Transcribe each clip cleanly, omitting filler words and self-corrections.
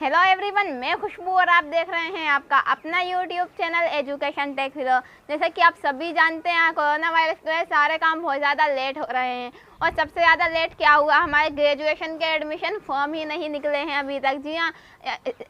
Hello everyone, मैं खुशबू और आप देख रहे हैं आपका अपना YouTube channel education tech hero. जैसा कि आप सभी जानते हैं, कोरोना वायरस के वजह से सारे काम बहुत ज़्यादा लेट हो रहे हैं। और सबसे ज़्यादा लेट क्या हुआ, हमारे ग्रेजुएशन के एडमिशन फॉर्म ही नहीं निकले हैं अभी तक। जी हाँ,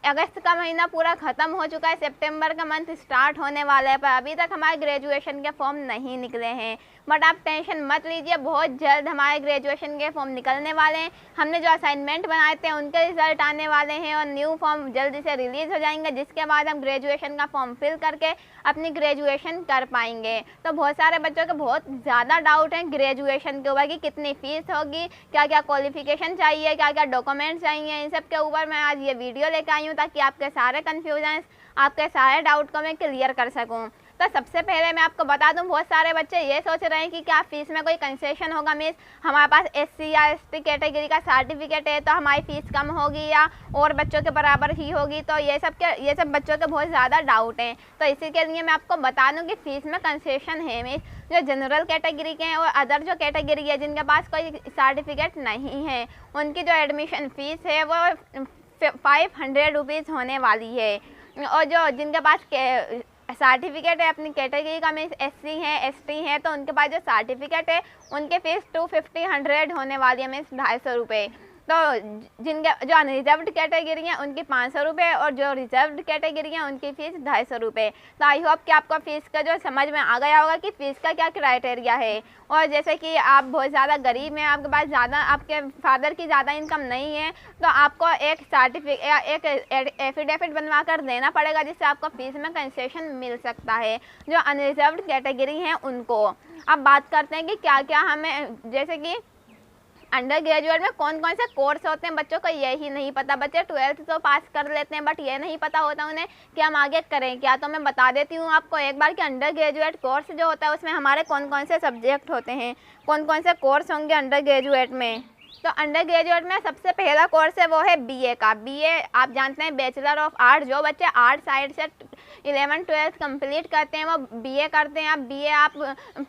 अगस्त का महीना पूरा ख़त्म हो चुका है, सितंबर का मंथ स्टार्ट होने वाला है, पर अभी तक हमारे ग्रेजुएशन के फॉर्म नहीं निकले हैं। बट आप टेंशन मत लीजिए, बहुत जल्द हमारे ग्रेजुएशन के फॉर्म निकलने वाले हैं। हमने जो असाइनमेंट बनाए थे उनके रिजल्ट आने वाले हैं और न्यू फॉर्म जल्दी से रिलीज़ हो जाएंगे, जिसके बाद हम ग्रेजुएशन का फॉर्म फिल करके अपनी ग्रेजुएशन कर पाएंगे। तो बहुत सारे बच्चों के बहुत ज़्यादा डाउट हैं ग्रेजुएशन के ऊपर कि कितनी फ़ीस होगी, क्या क्या क्वालिफिकेशन चाहिए, क्या क्या डॉक्यूमेंट चाहिए। इन सब के ऊपर मैं आज ये वीडियो लेकर आई हूँ ताकि आपके सारे कन्फ्यूजन, आपके सारे डाउट को मैं क्लियर कर सकूँ। तो सबसे पहले मैं आपको बता दूं, बहुत सारे बच्चे ये सोच रहे हैं कि क्या फ़ीस में कोई कंसेशन होगा। मीन्स हमारे पास SC या ST कैटेगरी का सर्टिफिकेट है तो हमारी फ़ीस कम होगी या और बच्चों के बराबर ही होगी। तो ये सब बच्चों के बहुत ज़्यादा डाउट हैं। तो इसी के लिए मैं आपको बता दूँ कि फ़ीस में कंसेशन है। मीन्स जो जनरल कैटेगरी के हैं और अदर जो कैटेगरी है जिनके पास कोई सर्टिफिकेट नहीं है, उनकी जो एडमिशन फ़ीस है वो 500 रुपीज़ होने वाली है। और जो जिनके पास सर्टिफिकेट है अपनी कैटेगरी का, मीन्स SC है ST है, तो उनके पास जो सर्टिफिकेट है उनके फीस 250 होने वाली है, मीन्स 250 रुपये। तो जिनके जो अनरिजर्व्ड कैटेगरी हैं उनकी 500 रुपये और जो रिजर्व्ड कैटेगरी हैं उनकी फ़ीस 250 रुपये। तो आई होप कि आपको फ़ीस का जो समझ में आ गया होगा कि फ़ीस का क्या क्राइटेरिया है। और जैसे कि आप बहुत ज़्यादा गरीब हैं, आपके पास ज़्यादा, आपके फादर की ज़्यादा इनकम नहीं है, तो आपको एक एफिडेविट बनवा कर देना पड़ेगा, जिससे आपको फ़ीस में कंसेशन मिल सकता है। जो अनरिजर्व्ड कैटेगरी हैं उनको। अब बात करते हैं कि क्या क्या हमें, जैसे कि अंडर ग्रेजुएट में कौन कौन से कोर्स होते हैं, बच्चों को यही नहीं पता। बच्चे 12th तो पास कर लेते हैं बट ये नहीं पता होता उन्हें कि हम आगे करें क्या। तो मैं बता देती हूँ आपको एक बार कि अंडर ग्रेजुएट कोर्स जो होता है उसमें हमारे कौन कौन से सब्जेक्ट होते हैं, कौन कौन से कोर्स होंगे अंडर ग्रेजुएट में। तो अंडर ग्रेजुएट में सबसे पहला कोर्स है वो है BA का। BA आप जानते हैं बैचलर ऑफ आर्ट। जो बच्चे आर्ट साइड से 11th 12th कंप्लीट करते हैं वो BA करते हैं। आप BA आप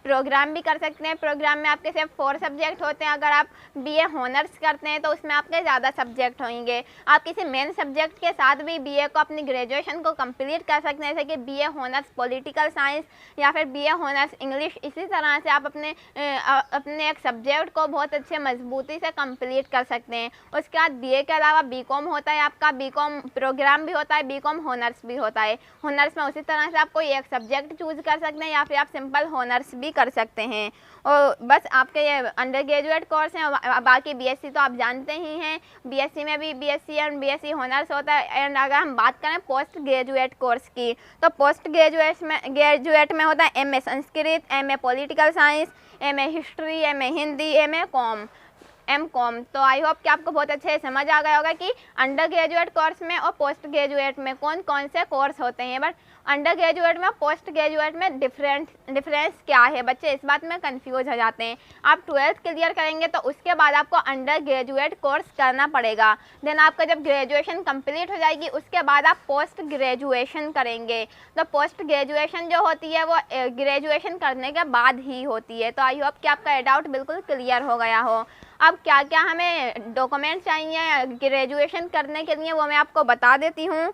प्रोग्राम भी कर सकते हैं। प्रोग्राम में आपके सिर्फ 4 सब्जेक्ट होते हैं। अगर आप BA ऑनर्स करते हैं तो उसमें आपके ज़्यादा सब्जेक्ट होंगे। आप किसी मेन सब्जेक्ट के साथ भी BA को अपनी ग्रेजुएशन को कंप्लीट कर सकते हैं, जैसे कि BA ऑनर्स पॉलिटिकल साइंस या फिर BA ऑनर्स इंग्लिश। इसी तरह से आप अपने एक सब्जेक्ट को बहुत अच्छे मजबूती से कंप्लीट कर सकते हैं। उसके बाद BA के अलावा BCom होता है आपका। BCom प्रोग्राम भी होता है, BCom ऑनर्स भी होता है। ऑनर्स में उसी तरह से आप कोई एक सब्जेक्ट चूज़ कर सकते हैं या फिर आप सिंपल ऑनर्स भी कर सकते हैं। और बस आपके ये अंडर ग्रेजुएट कोर्स हैं। बाकी BSc तो आप जानते ही हैं, BSc में भी BSc एंड BSc ऑनर्स होता है। एंड अगर हम बात करें पोस्ट ग्रेजुएट कोर्स की, तो पोस्ट ग्रेजुएट में होता है MA Sanskrit, MA political science, MA history, MA Hindi, MCom। तो आई होप कि आपको बहुत अच्छे से समझ आ गया होगा कि अंडर ग्रेजुएट कोर्स में और पोस्ट ग्रेजुएट में कौन कौन से कोर्स होते हैं। बट अंडर ग्रेजुएट में पोस्ट ग्रेजुएट में डिफरेंस क्या है, बच्चे इस बात में कंफ्यूज हो जाते हैं। आप 12th क्लियर करेंगे तो उसके बाद आपको अंडर ग्रेजुएट कोर्स करना पड़ेगा। देन आपका जब ग्रेजुएशन कंप्लीट हो जाएगी उसके बाद आप पोस्ट ग्रेजुएशन करेंगे। तो पोस्ट ग्रेजुएशन जो होती है वो ग्रेजुएशन करने के बाद ही होती है। तो आई होप कि आपका डाउट बिल्कुल क्लियर हो गया हो। अब क्या क्या हमें डॉक्यूमेंट चाहिए ग्रेजुएशन करने के लिए वो मैं आपको बता देती हूँ।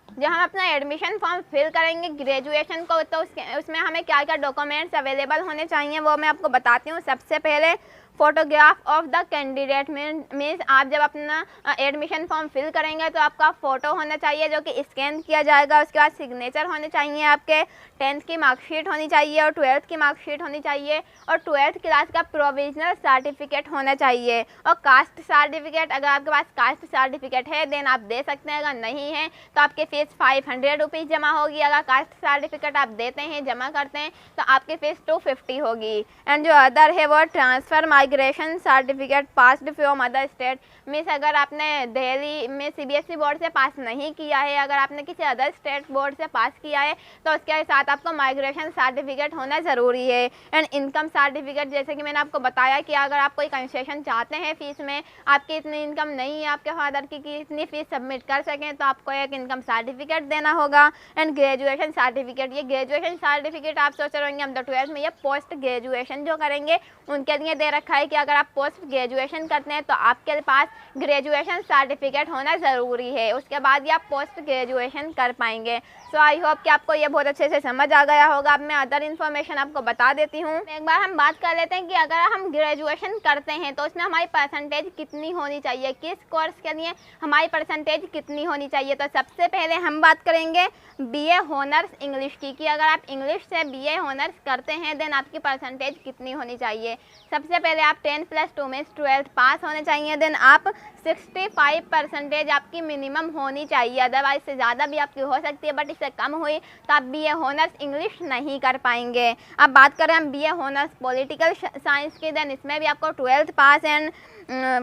जब हम अपना एडमिशन फॉर्म फिल करेंगे ग्रेजुएशन को तो उसमें हमें क्या क्या डॉक्यूमेंट्स अवेलेबल होने चाहिए वो मैं आपको बताती हूँ। सबसे पहले photograph of the candidate. Means आप जब अपना एडमिशन फॉर्म फिल करेंगे तो आपका फ़ोटो होना चाहिए जो कि स्कैन किया जाएगा। उसके बाद सिग्नेचर होने चाहिए, आपके 10th की मार्कशीट होनी चाहिए और 12th की मार्कशीट होनी चाहिए और 12th क्लास का प्रोविजनल सर्टिफिकेट होना चाहिए और कास्ट सर्टिफिकेट। अगर आपके पास कास्ट सर्टिफिकेट है देन आप दे सकते हैं, अगर नहीं है तो आपकी फ़ीस 500 रुपीज़ जमा होगी। अगर कास्ट सर्टिफिकेट आप देते हैं, जमा करते हैं, तो आपकी फ़ीस 250 होगी। एंड जो अदर है वो transfer migration certificate passed from other state. Means अगर आपने दिल्ली में CBSE बोर्ड से पास नहीं किया है, अगर आपने किसी अदर स्टेट बोर्ड से पास किया है तो उसके साथ आपको माइग्रेशन सर्टिफिकेट होना ज़रूरी है। एंड इनकम सर्टिफिकेट, जैसे कि मैंने आपको बताया कि अगर आप कोई कंसेशन चाहते हैं फ़ीस में, आपकी इतनी इनकम नहीं है आपके फादर की कि इतनी फ़ीस सबमिट कर सकें, तो आपको एक इनकम सर्टिफिकेट देना होगा। एंड ग्रेजुएशन सर्टिफिकेट, ये ग्रेजुएशन सर्टिफिकेट आप सोच रहे होंगे हम तो 12th में, ये पोस्ट ग्रेजुएशन जो करेंगे उनके लिए दे रखा है कि अगर आप पोस्ट ग्रेजुएशन करते हैं तो आपके पास ग्रेजुएशन सर्टिफिकेट होना ज़रूरी है, उसके बाद ही आप पोस्ट ग्रेजुएशन कर पाएंगे। सो आई होप कि आपको ये बहुत अच्छे से समझ आ गया होगा। अब मैं अदर इन्फॉर्मेशन आपको बता देती हूँ। एक बार हम बात कर लेते हैं कि अगर हम ग्रेजुएशन करते हैं तो उसमें हमारी परसेंटेज कितनी होनी चाहिए, किस कोर्स के लिए हमारी परसेंटेज कितनी होनी चाहिए। तो सबसे पहले हम बात करेंगे BA ऑनर्स इंग्लिश की, कि अगर आप इंग्लिश से BA ऑनर्स करते हैं देन आपकी परसेंटेज कितनी होनी चाहिए। सबसे पहले आप 10+2 में 12th पास होने चाहिए, देन आप 65% आपकी मिनिमम होनी चाहिए, अदरवाइज से ज़्यादा भी आपकी हो सकती है, बट इससे कम हुई तो आप BA ऑनर्स इंग्लिश नहीं कर पाएंगे। अब बात करें हम BA ऑनर्स पॉलिटिकल साइंस की, देन इसमें भी आपको 12th पास एंड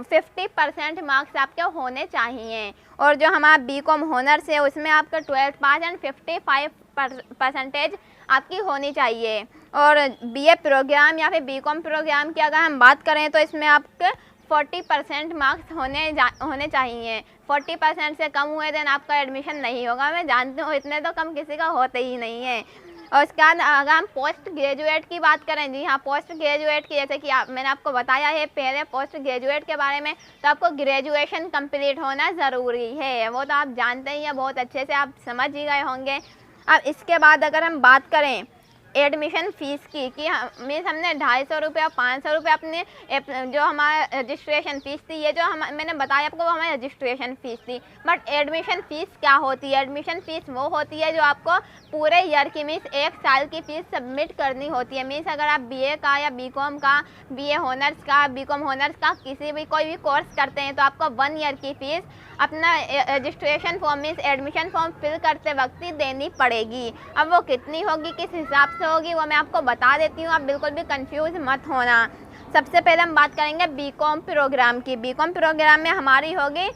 50% मार्क्स आपके होने चाहिए। और जो हमारा BCom ऑनर्स है उसमें आपका 12th पास एंड 55% आपकी होनी चाहिए। और BA प्रोग्राम या फिर BCom प्रोग्राम की अगर हम बात करें तो इसमें आपके 40% मार्क्स होने चाहिए। 40% से कम हुए देन आपका एडमिशन नहीं होगा। मैं जानती हूँ इतने तो कम किसी का होते ही नहीं है। और उसके बाद अगर हम पोस्ट ग्रेजुएट की बात करें, जी हाँ, पोस्ट ग्रेजुएट की, जैसे कि मैंने आपको बताया है पहले पोस्ट ग्रेजुएट के बारे में, तो आपको ग्रेजुएशन कंप्लीट होना ज़रूरी है, वो तो आप जानते ही हैं, बहुत अच्छे से आप समझ ही गए होंगे। अब इसके बाद अगर हम बात करें एडमिशन फ़ीस की, कि मीन्स हमने 250 रुपये और 500 रुपये अपने जो हमारा रजिस्ट्रेशन फ़ीस थी, ये जो मैंने बताया आपको वो हमारी रजिस्ट्रेशन फ़ीस थी। बट एडमिशन फ़ीस क्या होती है? एडमिशन फ़ीस वो होती है जो आपको पूरे ईयर की, मीन्स 1 साल की फ़ीस सबमिट करनी होती है। मीन्स अगर आप BA का या BCom का, BA ऑनर्स का, BCom ऑनर्स का किसी भी कोई भी कोर्स करते हैं तो आपको 1 ईयर की फ़ीस अपना registration form means admission form fill करते वक्त ही देनी पड़ेगी। अब वो कितनी होगी, किस हिसाब से होगी, वो मैं आपको बता देती हूँ, आप बिल्कुल भी कंफ्यूज मत होना। सबसे पहले हम बात करेंगे BCom प्रोग्राम की। BCom प्रोग्राम में हमारी होगी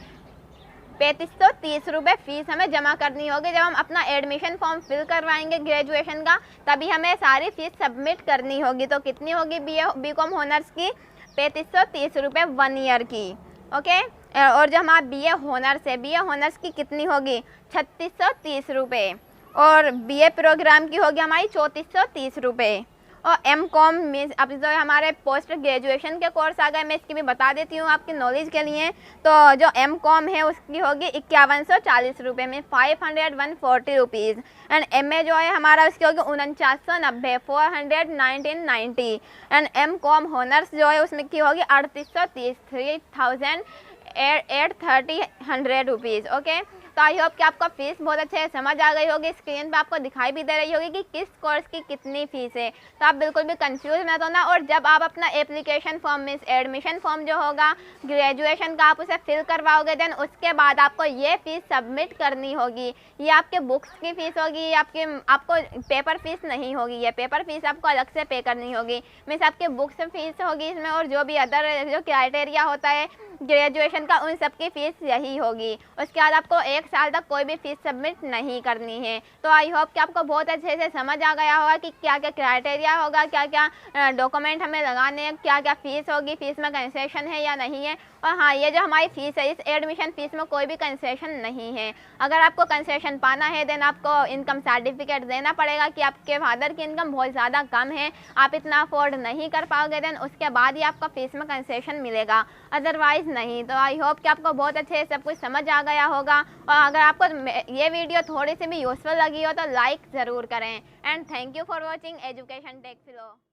3530 रुपये फ़ीस हमें जमा करनी होगी। जब हम अपना एडमिशन फॉर्म फिल करवाएंगे ग्रेजुएशन का तभी हमें सारी फ़ीस सबमिट करनी होगी। तो कितनी होगी BCom ऑनर्स की? 3530 रुपये 1 ईयर की, ओके। और जो हमारा BA ऑनर्स है, BA ऑनर्स की कितनी होगी? 3630 रुपये। और BA प्रोग्राम की होगी हमारी 3430 रुपये। और MCom मीन्स अब जो हमारे पोस्ट ग्रेजुएशन के कोर्स आ गए, मैं इसकी भी बता देती हूँ आपकी नॉलेज के लिए। तो जो MCom है उसकी होगी 5140 रुपये में 540 रुपीज़। एंड MA जो है हमारा उसकी होगी 4990 41990। एंड MCom ऑनर्स जो है उसमें की होगी 3830 3830 रुपीज़, ओके। तो आई होप कि आपको फीस बहुत अच्छे से समझ आ गई होगी, स्क्रीन पे आपको दिखाई भी दे रही होगी कि किस कोर्स की कितनी फ़ीस है। तो आप बिल्कुल भी कंफ्यूज मत होना। और जब आप अपना application form means admission form जो होगा ग्रेजुएशन का आप उसे फिल करवाओगे देन उसके बाद आपको ये फ़ीस सबमिट करनी होगी। ये आपके बुक्स की फ़ीस होगी, आपको पेपर फीस नहीं होगी, ये पेपर फीस आपको अलग से पे करनी होगी। मीन्स आपके बुक्स फीस होगी इसमें, और जो भी अदर जो क्राइटेरिया होता है ग्रेजुएशन का उन सब की फ़ीस यही होगी। उसके बाद आपको 1 साल तक कोई भी फ़ीस सबमिट नहीं करनी है। तो आई होप कि आपको बहुत अच्छे से समझ आ गया होगा कि क्या क्या क्राइटेरिया होगा, क्या क्या डॉक्यूमेंट हमें लगाने हैं, क्या क्या फ़ीस होगी, फ़ीस में कंसेशन है या नहीं है। और हाँ, ये जो हमारी फ़ीस है इस एडमिशन फ़ीस में कोई भी कंसेशन नहीं है। अगर आपको कंसेशन पाना है देन आपको इनकम सर्टिफिकेट देना पड़ेगा कि आपके फादर की इनकम बहुत ज़्यादा कम है, आप इतना अफोर्ड नहीं कर पाओगे, देन उसके बाद ही आपका फ़ीस में कंसेशन मिलेगा, अदरवाइज़ नहीं। तो आई होप कि आपको बहुत अच्छे से सब कुछ समझ आ गया होगा। और अगर आपको ये वीडियो थोड़ी सी भी यूज़फुल लगी हो तो लाइक ज़रूर करें। And thank you for watching education tech flow.